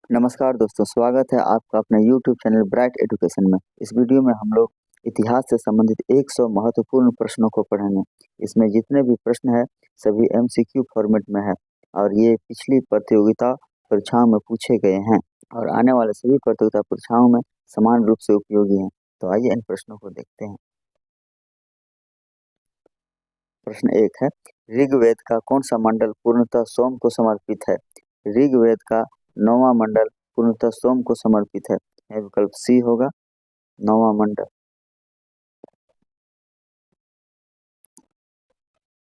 नमस्कार दोस्तों, स्वागत है आपका अपने YouTube चैनल ब्राइट एजुकेशन में। इस वीडियो में हम लोग इतिहास से संबंधित 100 महत्वपूर्ण प्रश्नों को पढ़ेंगे। इसमें जितने भी प्रश्न हैं सभी MCQ फॉर्मेट में है और ये पिछली प्रतियोगिता परीक्षाओं में पूछे गए हैं और आने वाले सभी प्रतियोगिता परीक्षाओं में समान रूप से उपयोगी हैं। तो आइए इन प्रश्नों को देखते हैं। प्रश्न 1 है, ऋग्वेद का कौन सा मंडल पूर्णतः सोम को समर्पित है? ऋग्वेद का 9वां मंडल पूर्णतः सोम को समर्पित है। यह विकल्प सी होगा, 9वां मंडल।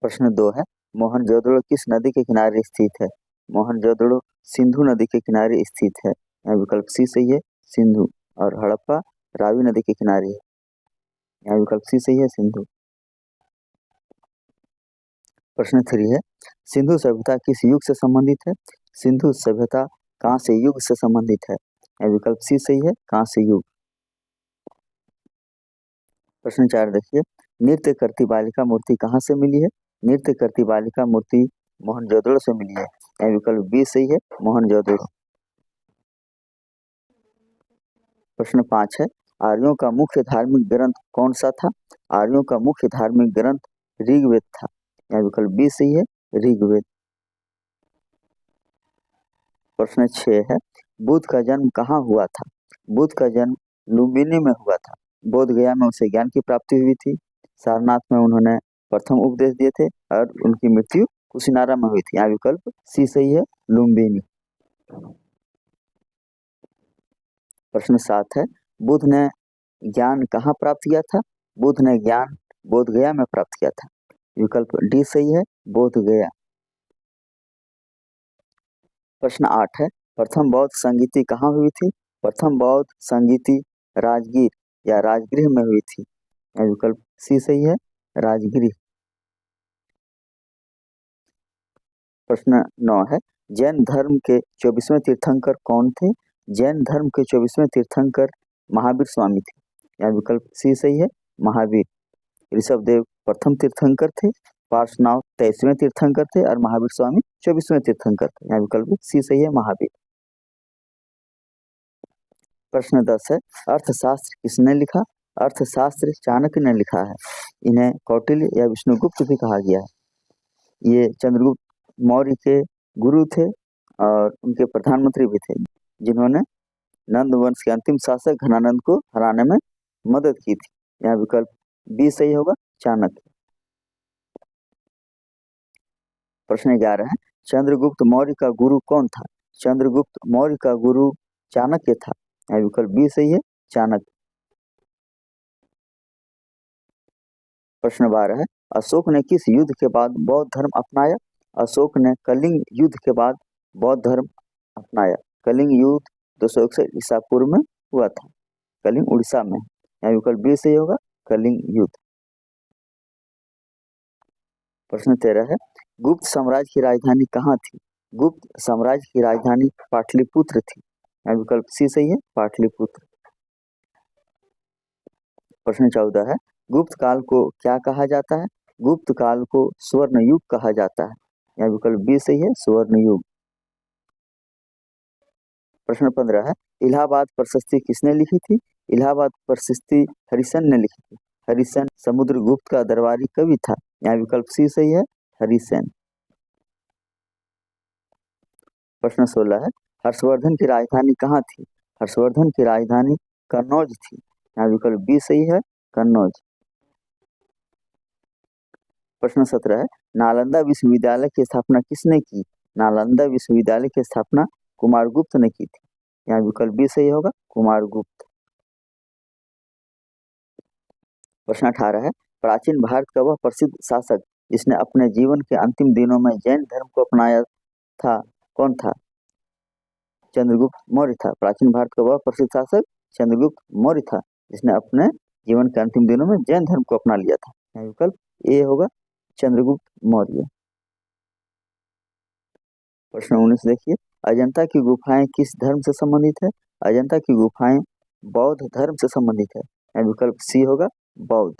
प्रश्न 2 है, मोहनजोदड़ो किस नदी के किनारे स्थित है? मोहनजोदड़ो सिंधु नदी के किनारे स्थित है। यह विकल्प सी सही है, सिंधु। और हड़प्पा रावी नदी के किनारे है। यह विकल्प सी सही है, सिंधु। प्रश्न 3 है, सिंधु सभ्यता किस युग से संबंधित है? सिंधु सभ्यता कांस्य युग से संबंधित है। यह विकल्प सी सही है, कांस्य युग। प्रश्न 4 देखिए, नृत्य करती बालिका मूर्ति कहाँ से मिली है? नृत्य करती बालिका मूर्ति मोहनजोदड़ो से मिली है। यह विकल्प बी सही है, मोहनजोदड़ो। प्रश्न 5 है, आर्यों का मुख्य धार्मिक ग्रंथ कौन सा था? आर्यों का मुख्य धार्मिक ग्रंथ ऋग्वेद था। यह विकल्प बी सही है, ऋग्वेद। प्रश्न 6 है, बुद्ध का जन्म कहाँ हुआ था? बुद्ध का जन्म लुम्बिनी में हुआ था। बोध गया में उसे ज्ञान की प्राप्ति हुई थी। सारनाथ में उन्होंने प्रथम उपदेश दिए थे और उनकी मृत्यु कुशीनारा में हुई थी। यहाँ विकल्प सी सही है, लुम्बिनी। प्रश्न 7 है, बुद्ध ने ज्ञान कहाँ प्राप्त किया था? बुद्ध ने ज्ञान बोध गया में प्राप्त किया था। विकल्प डी सही है, बोध गया। प्रश्न 8 है, प्रथम बौद्ध संगीति कहाँ हुई थी? प्रथम बौद्ध संगीति राजगीर या राजगृह में हुई थी। यह विकल्प सी सही है, राजगृह। प्रश्न 9 है, जैन धर्म के 24वें तीर्थंकर कौन थे? जैन धर्म के 24वें तीर्थंकर महावीर स्वामी थे। यह विकल्प सी सही है, महावीर। ऋषभदेव प्रथम तीर्थंकर थे, पार्श्वनाथ 23वें तीर्थंकर थे और महावीर स्वामी 24वें तीर्थंकर थे। यह विकल्प सी सही है, महावीर। प्रश्न 10 है, अर्थशास्त्र किसने लिखा? अर्थशास्त्र चाणक्य ने लिखा है। इन्हें कौटिल्य या विष्णुगुप्त भी कहा गया है। ये चंद्रगुप्त मौर्य के गुरु थे और उनके प्रधानमंत्री भी थे, जिन्होंने नंद वंश के अंतिम शासक घनानंद को हराने में मदद की थी। यह विकल्प बी सही होगा, चाणक्य। प्रश्न 11 है, चंद्रगुप्त मौर्य का गुरु कौन था? चंद्रगुप्त मौर्य का गुरु चाणक्य था। यह विकल्प बी सही है, चाणक्य। प्रश्न 12 है, अशोक ने किस युद्ध के बाद बौद्ध धर्म अपनाया? अशोक ने कलिंग युद्ध के बाद बौद्ध धर्म अपनाया। कलिंग युद्ध 261 ईसा पूर्व में हुआ था। कलिंग उड़ीसा में। यह विकल्प बी सही होगा, कलिंग युद्ध। प्रश्न 13 है, गुप्त साम्राज्य की राजधानी कहाँ थी? गुप्त साम्राज्य की राजधानी पाटलिपुत्र थी। यह विकल्प सी सही है, पाटलिपुत्र। प्रश्न 14 है, गुप्त काल को क्या कहा जाता है? गुप्त काल को स्वर्ण युग कहा जाता है। यह विकल्प बी सही है, स्वर्ण युग। प्रश्न 15 है, इलाहाबाद प्रशस्ति किसने लिखी थी? इलाहाबाद प्रशस्ति हरिसन ने लिखी थी। हरिसन समुद्रगुप्त का दरबारी कवि था। यह विकल्प सी सही है, हरिसन। प्रश्न 16 है, हर्षवर्धन की राजधानी कहाँ थी? हर्षवर्धन की राजधानी कन्नौज थी। यह विकल्प बी सही है, कन्नौज। प्रश्न 17 है, नालंदा विश्वविद्यालय की स्थापना किसने की? नालंदा विश्वविद्यालय की स्थापना कुमारगुप्त ने की थी। यहाँ विकल्प बी सही होगा, कुमारगुप्त। प्रश्न 18 है, प्राचीन भारत का वह प्रसिद्ध शासक जिसने अपने जीवन के अंतिम दिनों में जैन धर्म को अपनाया था, कौन था? चंद्रगुप्त मौर्य था। प्राचीन भारत का वह प्रसिद्ध शासक चंद्रगुप्त मौर्य था, जिसने अपने जीवन के अंतिम दिनों में जैन धर्म को अपना लिया था। यहाँ विकल्प ए होगा, चंद्रगुप्त मौर्य। प्रश्न 19 देखिए, अजंता की गुफाएं किस धर्म से संबंधित है? अजंता की गुफाएं बौद्ध धर्म से संबंधित है। यहाँ विकल्प सी होगा, बौद्ध।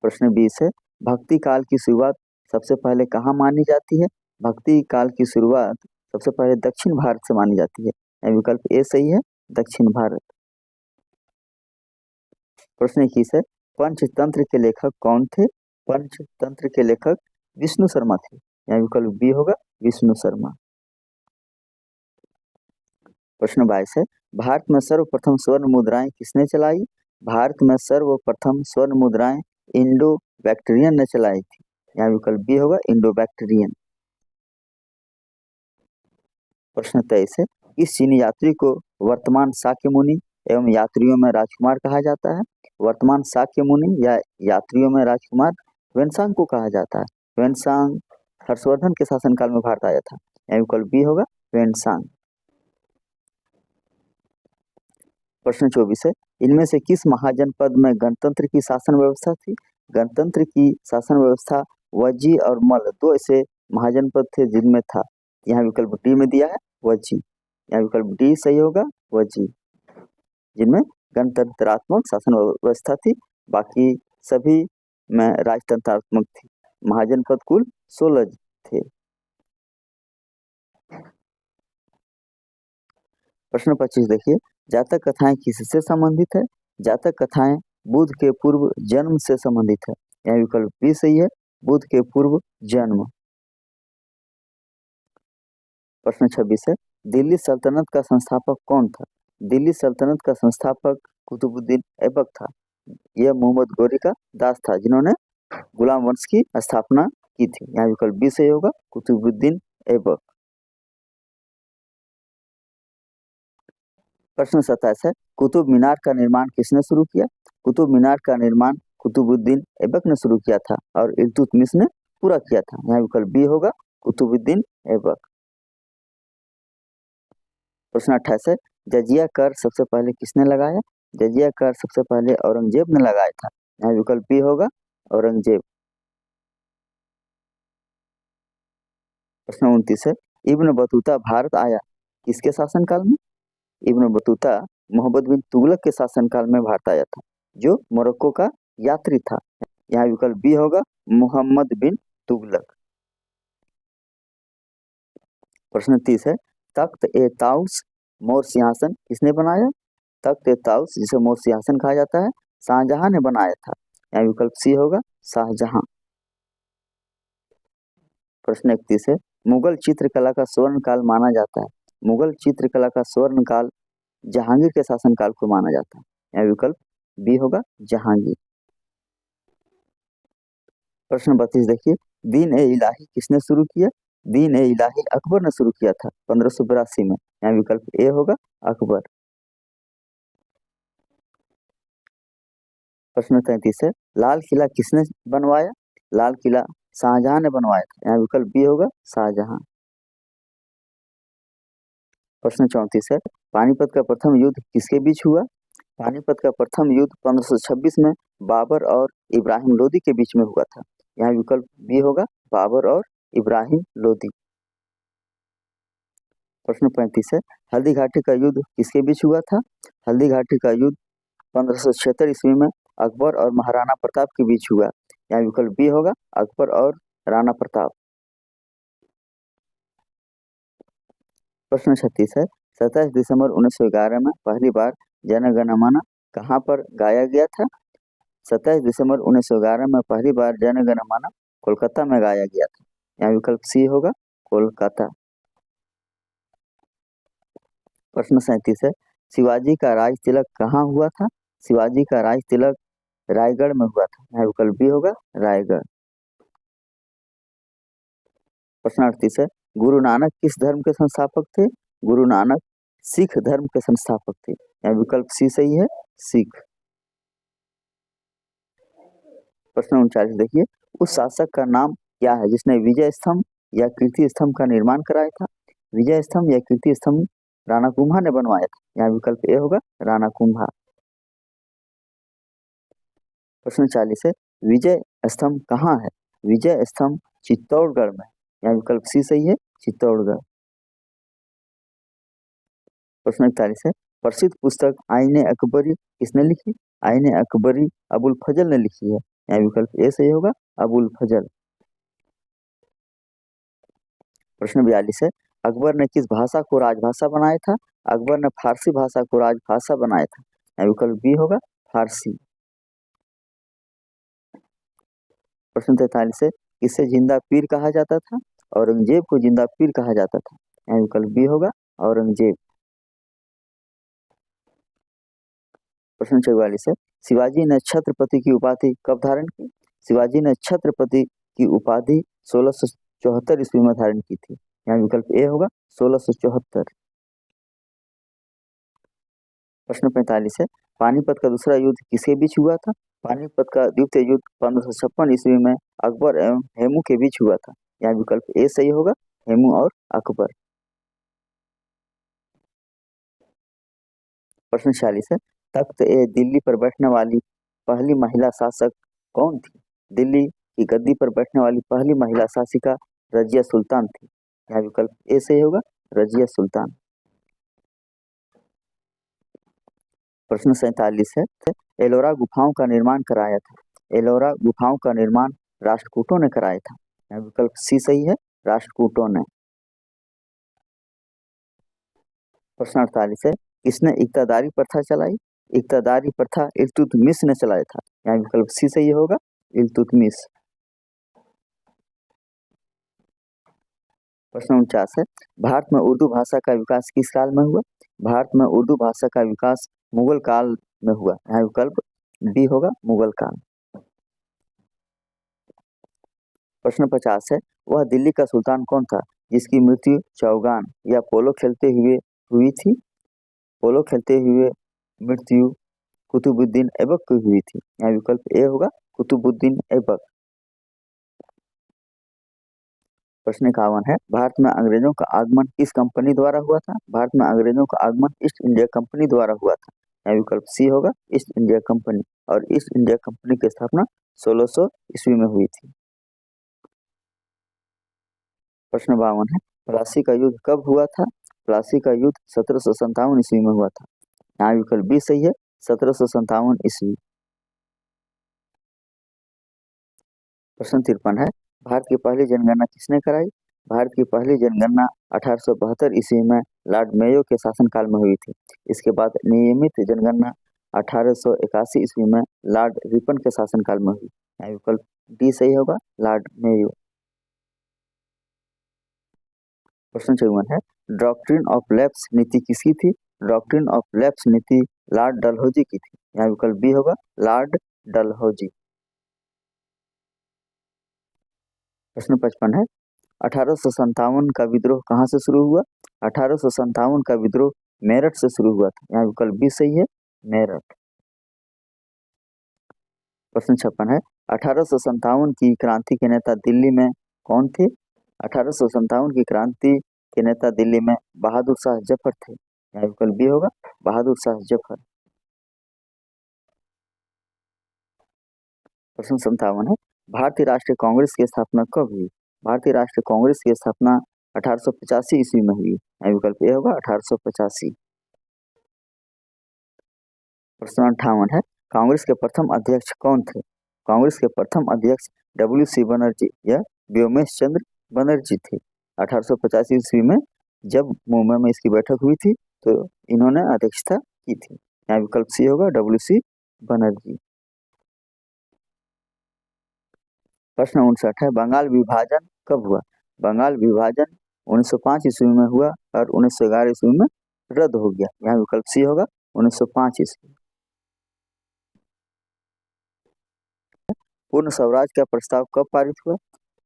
प्रश्न 20 है, भक्ति काल की शुरुआत सबसे पहले कहाँ मानी जाती है? भक्ति काल की शुरुआत सबसे पहले दक्षिण भारत से मानी जाती है। यहाँ विकल्प ए सही है, दक्षिण भारत। प्रश्न 21 है, पंचतंत्र के लेखक कौन थे? पंचतंत्र के लेखक विष्णु शर्मा थे। यहाँ विकल्प बी होगा, विष्णु शर्मा। प्रश्न 22 है, भारत में सर्वप्रथम स्वर्ण मुद्राएं किसने चलाई? भारत में सर्वप्रथम स्वर्ण मुद्राएं इंडो बैक्टीरियन ने चलाई थी। यहाँ विकल्प बी होगा, इंडो बैक्टीरियन। प्रश्न 23 है, इस चीनी यात्री को वर्तमान शाक्य मुनि एवं यात्रियों में राजकुमार कहा जाता है? वर्तमान शाक्य मुनि या यात्रियों में राजकुमार वेनसांग को कहा जाता है। वेनसांग हर्षवर्धन के शासनकाल में भारत आया था। यहाँ विकल्प बी होगा, वेनसांग। प्रश्न 24 है, इनमें से किस महाजनपद में गणतंत्र की शासन व्यवस्था थी? गणतंत्र की शासन व्यवस्था वज्जी और मल्ल दो ऐसे महाजनपद थे जिनमें था। यहाँ विकल्प डी में दिया है, वज्जी। यहाँ विकल्प डी सही होगा, वज्जी, जिनमें गणतंत्रात्मक शासन व्यवस्था थी, बाकी सभी में राजतंत्रात्मक थी। महाजनपद कुल 16 थे। प्रश्न 25 देखिए, जातक कथाएं किससे संबंधित है? जातक कथाएं बुध के पूर्व जन्म से संबंधित है। यह विकल्प बी सही है, बुध के पूर्व जन्म। प्रश्न 26 है, दिल्ली सल्तनत का संस्थापक कौन था? दिल्ली सल्तनत का संस्थापक कुतुबुद्दीन ऐबक था। यह मोहम्मद गौरी का दास था जिन्होंने गुलाम वंश की स्थापना की थी। यहाँ विकल्प बी सही होगा, कुतुबुद्दीन ऐबक। प्रश्न 27 है, कुतुब मीनार का निर्माण किसने शुरू किया? कुतुब मीनार का निर्माण कुतुबुद्दीन ऐबक ने शुरू किया था और इल्तुतमिश ने पूरा किया था। यहाँ विकल्प बी होगा, कुतुबुद्दीन ऐबक। प्रश्न 28 है, जजिया कर सबसे पहले किसने लगाया? जजिया कर सबसे पहले औरंगजेब ने लगाया था। यहाँ विकल्प बी होगा, औरंगजेब। प्रश्न 29 है, इब्न बतूता भारत आया किसके शासनकाल में? इब्न बतूता मोहम्मद बिन तुगलक के शासनकाल में भारत आया था, जो मोरक्को का यात्री था। यहाँ विकल्प बी होगा, मोहम्मद बिन तुगलक। प्रश्न 30 है, तख्त ए ताउस मोर सिंहासन किसने बनाया? तख्त ए ताउस जिसे मोर सिंहासन कहा जाता है, शाहजहां ने बनाया था। यहाँ विकल्प सी होगा, शाहजहां। प्रश्न 31 है, मुगल चित्रकला का स्वर्ण काल माना जाता है। मुगल चित्रकला का स्वर्ण काल जहांगीर के शासनकाल को माना जाता है। यह विकल्प बी होगा, जहांगीर। प्रश्न 32 देखिए, दीन ए इलाही किसने शुरू किया? दीन ए इलाही अकबर ने शुरू किया था 1582 में। यह विकल्प ए होगा, अकबर। प्रश्न 33 है, लाल किला किसने बनवाया? लाल किला शाहजहां ने बनवाया था। यहाँ विकल्प बी होगा, शाहजहां। प्रश्न 34 है, पानीपत का प्रथम युद्ध किसके बीच हुआ? पानीपत का प्रथम युद्ध 1526 में बाबर और इब्राहिम लोदी के बीच में हुआ था। यहाँ विकल्प बी होगा, बाबर और इब्राहिम लोदी। प्रश्न 35 है, हल्दी घाटी का युद्ध किसके बीच हुआ था? हल्दी घाटी का युद्ध 1576 ईस्वी में अकबर और महाराणा प्रताप के बीच हुआ। यहाँ विकल्प बी होगा, अकबर और राणा प्रताप। प्रश्न 36 है, 27 दिसंबर 1911 में पहली बार जन गण मन कहाँ पर गाया गया था? 27 दिसंबर 1911 में पहली बार जन गण मन कोलकाता में गाया गया था। यहाँ विकल्प सी होगा, कोलकाता। प्रश्न 37 है, शिवाजी का राज तिलक कहाँ हुआ था? शिवाजी का राज तिलक रायगढ़ में हुआ था। यहाँ विकल्प बी होगा, रायगढ़। प्रश्न 38 है, गुरु नानक किस धर्म के संस्थापक थे? गुरु नानक सिख धर्म के संस्थापक थे। यहाँ विकल्प सी सही है, सिख। प्रश्न 39 देखिए, उस शासक का नाम क्या है जिसने विजय स्तंभ या कीर्ति स्तंभ का निर्माण कराया था? विजय स्तंभ या कीर्ति स्तंभ राणा कुंभा ने बनवाया था। यहाँ विकल्प ए होगा, राणा कुंभा। प्रश्न 40 है, विजय स्तंभ कहाँ है? विजय स्तंभ चित्तौड़गढ़ में। यहाँ विकल्प सी सही है, चित्तौड़गढ़। प्रश्न 41 है, प्रसिद्ध पुस्तक आईने अकबरी किसने लिखी? आईने अकबरी अबुल फजल ने लिखी है। यहाँ विकल्प ए सही होगा, अबुल फजल। प्रश्न 42 है, अकबर ने किस भाषा को राजभाषा बनाया था? अकबर ने फारसी भाषा को राजभाषा बनाया था। यहाँ विकल्प बी होगा फारसी। प्रश्न 43 है, किसे जिंदा पीर कहा जाता था? औरंगजेब को जिंदा पीर कहा जाता था। यहाँ विकल्प बी होगा औरंगजेब। प्रश्न 44 है, शिवाजी ने छत्रपति की उपाधि कब धारण की? शिवाजी ने छत्रपति की उपाधि 1674 ईस्वी में धारण की थी। यहाँ विकल्प ए होगा 1674। प्रश्न 45 है, पानीपत का दूसरा युद्ध किसके बीच हुआ था? पानीपत का द्वितीय युद्ध 1556 ईस्वी में अकबर एवं हेमू के बीच हुआ था। यहाँ विकल्प ए सही होगा, हेमू और अकबर। प्रश्न 46 है, तख्त ए दिल्ली पर बैठने वाली पहली महिला शासक कौन थी? दिल्ली की गद्दी पर बैठने वाली पहली महिला शासिका रजिया सुल्तान थी। यहाँ विकल्प ए सही होगा, रजिया सुल्तान। प्रश्न 47 है, एलोरा गुफाओं का निर्माण कराया था? एलोरा गुफाओं का निर्माण राष्ट्रकूटों ने कराया था। यहाँ विकल्प सी सही है, राष्ट्रकूटों ने। प्रश्न 48 है, किसने इक्तादारी प्रथा चलाई? इक्तादारी प्रथा इल्तुतमिश ने चलाया था। यहाँ विकल्प सी सही होगा, इल्तुतमिश। प्रश्न 49 है, भारत में उर्दू भाषा का विकास किस काल में हुआ? भारत में उर्दू भाषा का विकास मुगल काल में हुआ। यहाँ विकल्प बी होगा, मुगल काल। प्रश्न 50 है, वह दिल्ली का सुल्तान कौन था जिसकी मृत्यु चौगान या पोलो खेलते हुए हुई थी? पोलो खेलते हुए मृत्यु कुतुबुद्दीन ऐबक की हुई थी। यहाँ विकल्प ए होगा, कुतुबुद्दीन ऐबक। प्रश्न 51 है, भारत में अंग्रेजों का आगमन किस कंपनी द्वारा हुआ था? भारत में अंग्रेजों का आगमन ईस्ट इंडिया कंपनी द्वारा हुआ था। यहाँ विकल्प सी होगा, ईस्ट इंडिया कंपनी। और ईस्ट इंडिया कंपनी की स्थापना 1600 ईस्वी में हुई थी। प्रश्न 52 है, प्लासी का युद्ध कब हुआ था? प्लासी का युद्ध 1757 ईस्वी में हुआ था। यहाँ विकल्प बी सही है, 1757 ईस्वी। प्रश्न 53 है, भारत की पहली जनगणना किसने कराई? भारत की पहली जनगणना 1872 ईस्वी में लॉर्ड मेयो के शासनकाल में हुई थी। इसके बाद नियमित जनगणना 1881 ईस्वी में लॉर्ड रिपन के शासनकाल में हुई। यहाँ विकल्प डी सही होगा, लॉर्ड मेयो। प्रश्न 54 है, डॉक्ट्रिन ऑफ लैप्स नीति किसकी थी? डॉक्ट्रिन ऑफ लैप्स नीति लॉर्ड डलहौजी की थी। यहाँ विकल्प बी होगा, लॉर्ड डलहौजी। प्रश्न 55 है, 1857 का विद्रोह कहाँ से शुरू हुआ? 1857 का विद्रोह मेरठ से शुरू हुआ था। यहाँ विकल्प बी सही है, मेरठ। प्रश्न 56 है, 1857 की क्रांति के नेता दिल्ली में कौन थे? 1857 की क्रांति के नेता दिल्ली में बहादुर शाह जफर थे। यहाँ विकल्प बी होगा, बहादुर शाह जफर। प्रश्न 57 है, भारतीय राष्ट्रीय कांग्रेस की स्थापना कब हुई? भारतीय राष्ट्रीय कांग्रेस की स्थापना 1885 ईस्वी में हुई। यहाँ विकल्प ए होगा, 1885। प्रश्न 58 है, कांग्रेस के प्रथम अध्यक्ष कौन थे? कांग्रेस के प्रथम अध्यक्ष WC बनर्जी या व्योमेश चंद्र बनर्जी थे। 1885 ईस्वी में जब मुंबई में इसकी बैठक हुई थी तो इन्होंने अध्यक्षता की थी। यहाँ विकल्प सी होगा, WC बनर्जी। प्रश्न 59 है, बंगाल विभाजन कब हुआ? बंगाल विभाजन 1905 ईस्वी में हुआ और 1911 ईस्वी में रद्द हो गया। यहाँ विकल्प सी होगा, 1905 ईस्वी। पूर्ण स्वराज का प्रस्ताव कब पारित हुआ?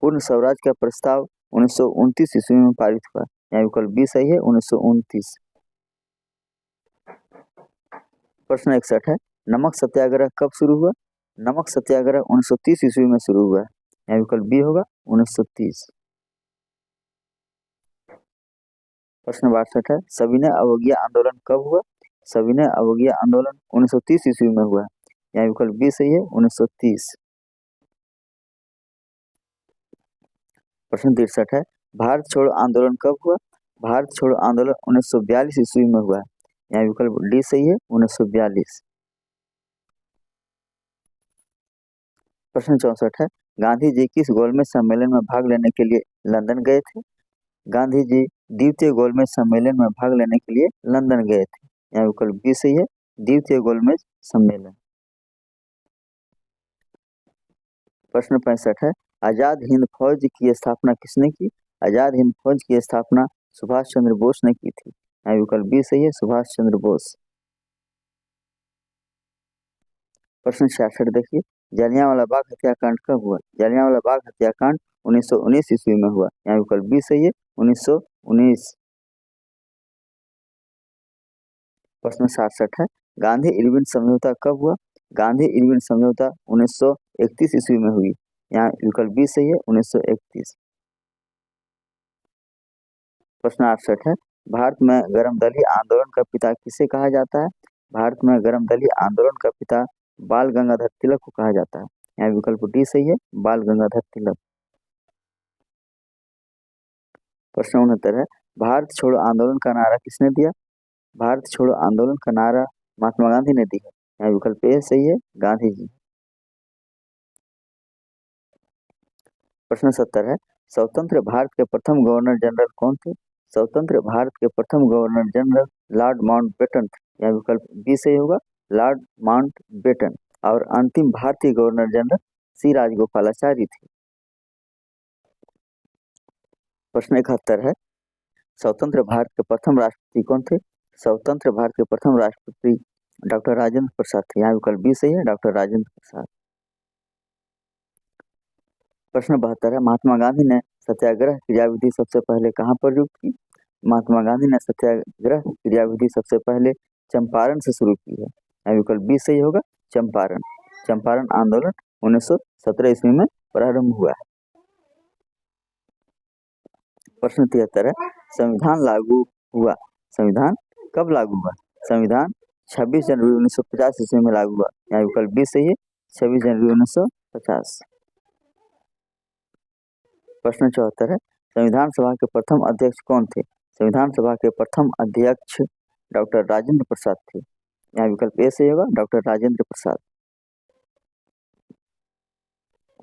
पूर्ण स्वराज का प्रस्ताव 1929 ईस्वी में पारित हुआ। यहाँ विकल्प बी सही है, 1929। प्रश्न 61 है, नमक सत्याग्रह कब शुरू हुआ? नमक सत्याग्रह 1930 ईस्वी में शुरू हुआ। यहाँ विकल्प बी होगा, 1930। प्रश्न 62 है, सविनय अवज्ञा आंदोलन कब हुआ? सविनय अवज्ञा आंदोलन 1930 ईस्वी में हुआ। यहाँ विकल्प बी सही है, 1930। प्रश्न 63 है, भारत छोड़ो आंदोलन कब हुआ? भारत छोड़ो आंदोलन 1942 ईस्वी में हुआ। यहाँ विकल्प डी सही है, 1942। प्रश्न 64 है, गांधी जी किस गोलमेज सम्मेलन में भाग लेने के लिए लंदन गए थे? गांधी जी द्वितीय गोलमेज सम्मेलन में भाग लेने के लिए लंदन गए थे। यहाँ विकल्प बी सही है, द्वितीय गोलमेज सम्मेलन। प्रश्न 65 है, आजाद हिंद फौज की स्थापना किसने की? आजाद हिंद फौज की स्थापना सुभाष चंद्र बोस ने की थी। यहाँ विकल्प बी सही है, सुभाष चंद्र बोस। प्रश्न 66 देखिए, जलियांवाला बाग हत्याकांड कब हुआ? जलियांवाला बाग हत्याकांड 1919 ईस्वी में हुआ। यहाँ विकल्प बी सही है, 1919। प्रश्न 67 है, गांधी इरविन समझौता कब हुआ? गांधी इरविन समझौता 1931 ईस्वी में हुई। यहाँ विकल्प बी सही है, 1931। प्रश्न 68 है, भारत में गर्म दली आंदोलन का पिता किसे कहा जाता है? भारत में गर्म दली आंदोलन का पिता बाल गंगाधर तिलक को कहा जाता है। यहाँ विकल्प डी सही है, बाल गंगाधर तिलक। प्रश्न 69 है, भारत छोड़ो आंदोलन का नारा किसने दिया? भारत छोड़ो आंदोलन का नारा महात्मा गांधी ने दी है। यहाँ विकल्प ए सही है, गांधी जी। प्रश्न 70 है, स्वतंत्र भारत के प्रथम गवर्नर जनरल कौन थे? स्वतंत्र भारत के प्रथम गवर्नर जनरल लॉर्ड माउंटबेटन थे। यहाँ विकल्प बी सही होगा, लॉर्ड माउंटबेटन। और अंतिम भारतीय गवर्नर जनरल सी राजगोपालाचारी थे। प्रश्न 71 है, स्वतंत्र भारत के प्रथम राष्ट्रपति कौन थे? स्वतंत्र भारत के प्रथम राष्ट्रपति डॉक्टर राजेंद्र प्रसाद थे। यहाँ विकल्प बी सही है, डॉक्टर राजेंद्र प्रसाद। प्रश्न 72 है, महात्मा गांधी ने सत्याग्रह क्रियाविधि सबसे पहले कहाँ प्रयुक्त की? महात्मा गांधी ने सत्याग्रह क्रियाविधि सबसे पहले चंपारण से शुरू की है। यहाँ विकल्प बी सही होगा, चंपारण। चंपारण आंदोलन 1917 ईस्वी में प्रारंभ हुआ है। प्रश्न 73 है, संविधान लागू हुआ। संविधान कब लागू हुआ? संविधान 26 जनवरी 1950 ईस्वी में लागू हुआ। यहाँ विकल्प बी सही है, 26 जनवरी 1950। प्रश्न 74 है, संविधान सभा के प्रथम अध्यक्ष कौन थे? संविधान सभा के प्रथम अध्यक्ष डॉक्टर राजेंद्र प्रसाद थे। यहाँ विकल्प ए सही होगा, डॉक्टर राजेंद्र प्रसाद।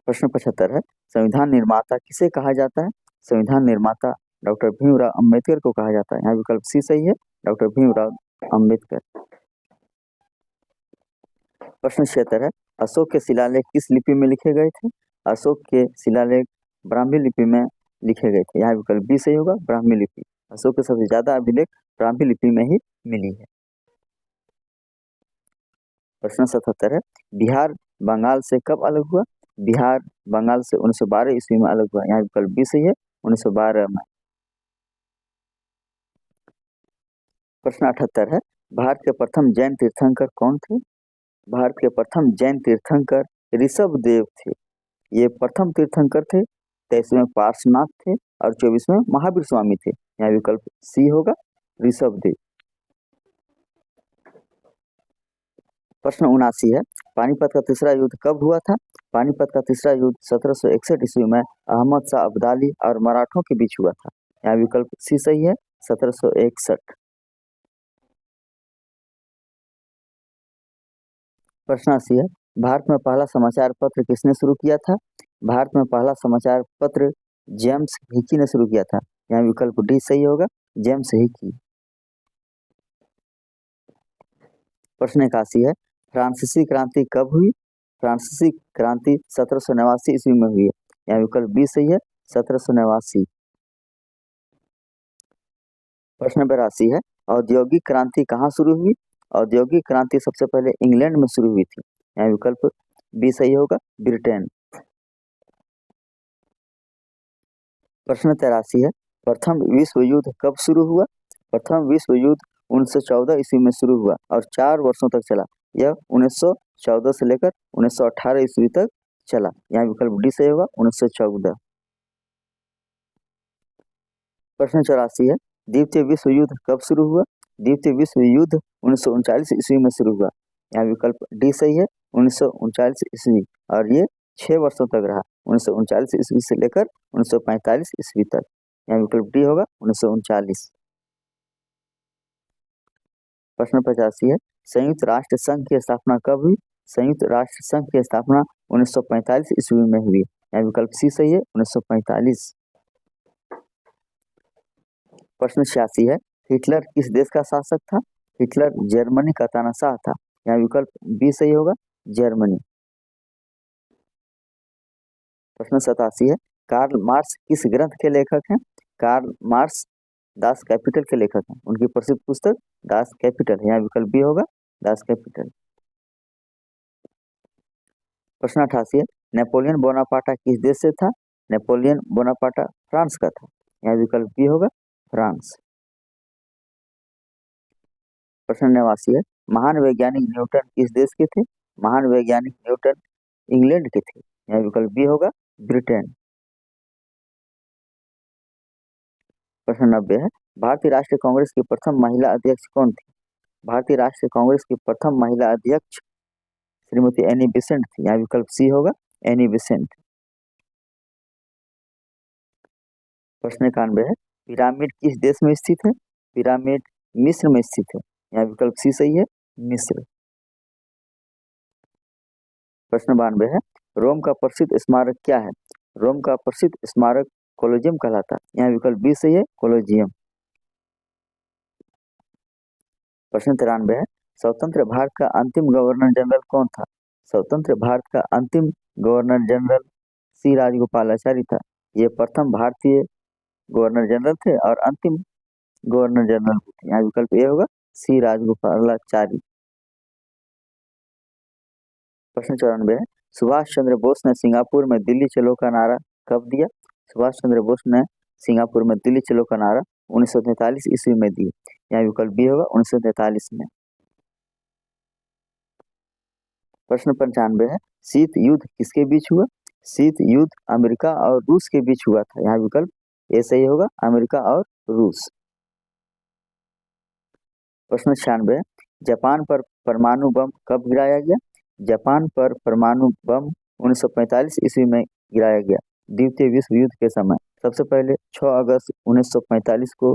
प्रश्न 75 है, संविधान निर्माता किसे कहा जाता है? संविधान निर्माता डॉक्टर भीमराव अंबेडकर को कहा जाता है। यहाँ विकल्प सी सही है, डॉक्टर भीमराव अंबेडकर। प्रश्न 76 है, अशोक के शिलालेख किस लिपि में लिखे गए थे? अशोक के शिलालेख ब्राह्मी लिपि में लिखे गए थे। यहाँ विकल्प बी सही होगा, ब्राह्मी लिपि। अशोक के सबसे ज्यादा अभिलेख ब्राह्मी लिपि में ही मिली है। प्रश्न 77 है, बिहार बंगाल से कब अलग हुआ? बिहार बंगाल से 1912 ईस्वी में अलग हुआ। यहाँ विकल्प बी सही है, 1912 में। प्रश्न 78 है, भारत के प्रथम जैन तीर्थंकर कौन थे? भारत के प्रथम जैन तीर्थंकर ऋषभ देव थे। ये प्रथम तीर्थंकर थे। 23वें पार्श्वनाथ थे और 24वें महावीर स्वामी थे। यहाँ विकल्प सी होगा, ऋषभ देव। प्रश्न 79 है, पानीपत का तीसरा युद्ध कब हुआ था? पानीपत का तीसरा युद्ध 1761 ईस्वी में अहमद शाह अब्दाली और मराठों के बीच हुआ था। यहाँ विकल्प सी सही है, 1761। प्रश्न 80 है, भारत में पहला समाचार पत्र किसने शुरू किया था? भारत में पहला समाचार पत्र जेम्स हिकी ने शुरू किया था। यहाँ विकल्प डी सही होगा, जेम्स हिकी। प्रश्न 81 है, फ्रांसीसी क्रांति कब हुई? फ्रांसीसी क्रांति 1789 ईस्वी में हुई है। यहाँ विकल्प बी सही है, 1789। प्रश्न 82 है, औद्योगिक क्रांति कहाँ शुरू हुई? औद्योगिक क्रांति सबसे पहले इंग्लैंड में शुरू हुई थी। यहाँ विकल्प बी सही होगा, ब्रिटेन। प्रश्न 83 है, प्रथम विश्व युद्ध कब शुरू हुआ? प्रथम विश्व युद्ध 1914 ईस्वी में शुरू हुआ और 4 वर्षों तक चला। यह 1914 से लेकर 1918 ईस्वी तक चला। यहाँ विकल्प डी सही होगा, 1914। प्रश्न 84 है, द्वितीय विश्व युद्ध कब शुरू हुआ? द्वितीय विश्व युद्ध 1939 ईस्वी में शुरू हुआ। यहाँ विकल्प डी सही है, 1939 ईस्वी। और ये 6 वर्षों तक रहा, 1939 ईस्वी से लेकर 1945 ईस्वी तक। यहाँ विकल्प डी होगा, 1939। प्रश्न 85 है, संयुक्त राष्ट्र संघ की स्थापना कब हुई? संयुक्त राष्ट्र संघ की स्थापना 1945 ईस्वी में हुई। यहाँ विकल्प सी सही है, 1945। प्रश्न 86 है, हिटलर किस देश का शासक था? हिटलर जर्मनी का तानाशाह था। यहाँ विकल्प बी सही होगा, जर्मनी। प्रश्न 87 है, कार्ल मार्क्स किस ग्रंथ के लेखक हैं? कार्ल मार्क्स दास कैपिटल के लेखक हैं। उनकी प्रसिद्ध पुस्तक दास कैपिटल। यहाँ विकल्प बी होगा, दास कैपिटल। प्रश्न 88 है, नेपोलियन बोनापार्टा किस देश से था? नेपोलियन बोनापार्टा फ्रांस का था। यहाँ विकल्प बी होगा, फ्रांस। प्रश्न 89 है, महान वैज्ञानिक न्यूटन किस देश के थे? महान वैज्ञानिक न्यूटन इंग्लैंड के थे। यहाँ विकल्प बी होगा, ब्रिटेन। प्रश्न 90 है, भारतीय राष्ट्रीय कांग्रेस की प्रथम महिला अध्यक्ष कौन थी? भारतीय राष्ट्रीय कांग्रेस की प्रथम महिला अध्यक्ष श्रीमती एनी बेसेंट थी। यहाँ विकल्प सी होगा, एनी बेसेंट। प्रश्न 91 है, पिरामिड किस देश में स्थित है? पिरामिड मिस्र में स्थित है। यहाँ विकल्प सी सही है, मिस्र। प्रश्न 92 है, रोम का प्रसिद्ध स्मारक क्या है? रोम का प्रसिद्ध स्मारक कोलोजियम कहलाता है। यहाँ विकल्प बी सही है, कोलोजियम। प्रश्न 93 है, स्वतंत्र भारत का अंतिम गवर्नर जनरल कौन था? स्वतंत्र भारत का अंतिम गवर्नर जनरल सी राजगोपालाचारी था। ये प्रथम भारतीय गवर्नर जनरल थे और अंतिम गवर्नर जनरल थे। यहाँ विकल्प ए होगा, सी राजगोपालाचारी। प्रश्न 94 है, सुभाष चंद्र बोस ने सिंगापुर में दिल्ली चलो का नारा कब दिया? सुभाष चंद्र बोस ने सिंगापुर में दिल्ली चलो का नारा 1943 ईस्वी में दिया। यहाँ विकल्प बी होगा, 1943 में। प्रश्न 95 है, शीत युद्ध किसके बीच हुआ? शीत युद्ध अमेरिका और रूस के बीच हुआ था। यहाँ विकल्प ए सही होगा, अमेरिका और रूस। प्रश्न 96 है, जापान पर परमाणु बम कब गिराया गया? जापान पर परमाणु बम 1945 ईस्वी में गिराया गया, द्वितीय विश्व युद्ध के समय। सबसे पहले 6 अगस्त 1945 को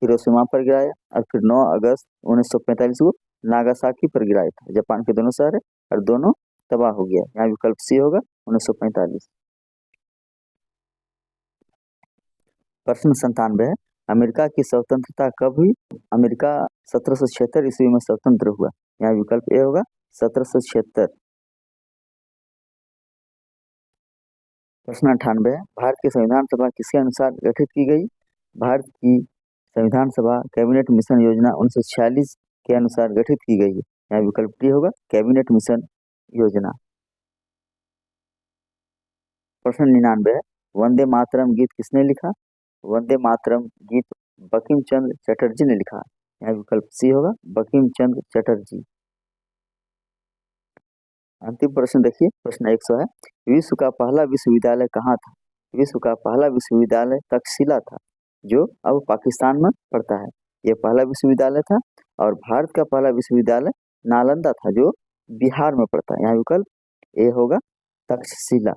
हिरोशिमा पर गिराया और फिर 9 अगस्त 1945 को नागासाकी पर गिराया था। जापान के दोनों शहर और दोनों तबाह हो गया। यहाँ विकल्प सी होगा, 1945। प्रश्न 97 है, अमेरिका की स्वतंत्रता कब हुई? अमेरिका 1776 ईस्वी में स्वतंत्र हुआ। यहाँ विकल्प ए होगा, 1776। प्रश्न 98 है, भारत की संविधान सभा किसके अनुसार गठित की गई? भारत की संविधान सभा कैबिनेट मिशन योजना 1946 के अनुसार गठित की गई है। यहाँ विकल्प डी होगा, कैबिनेट मिशन योजना। प्रश्न 99 है, वंदे मातरम गीत किसने लिखा? वंदे मातरम गीत बंकिम चंद्र चटर्जी ने लिखा। यहाँ विकल्प सी होगा, बंकिम चंद्र चटर्जी। अंतिम प्रश्न देखिए, प्रश्न 100 है, विश्व का पहला विश्वविद्यालय कहाँ था? विश्व का पहला विश्वविद्यालय तक्षशिला था, जो अब पाकिस्तान में पड़ता है। यह पहला विश्वविद्यालय था। और भारत का पहला विश्वविद्यालय नालंदा था, जो बिहार में पड़ता है। यहाँ विकल्प ए होगा, तक्षशिला।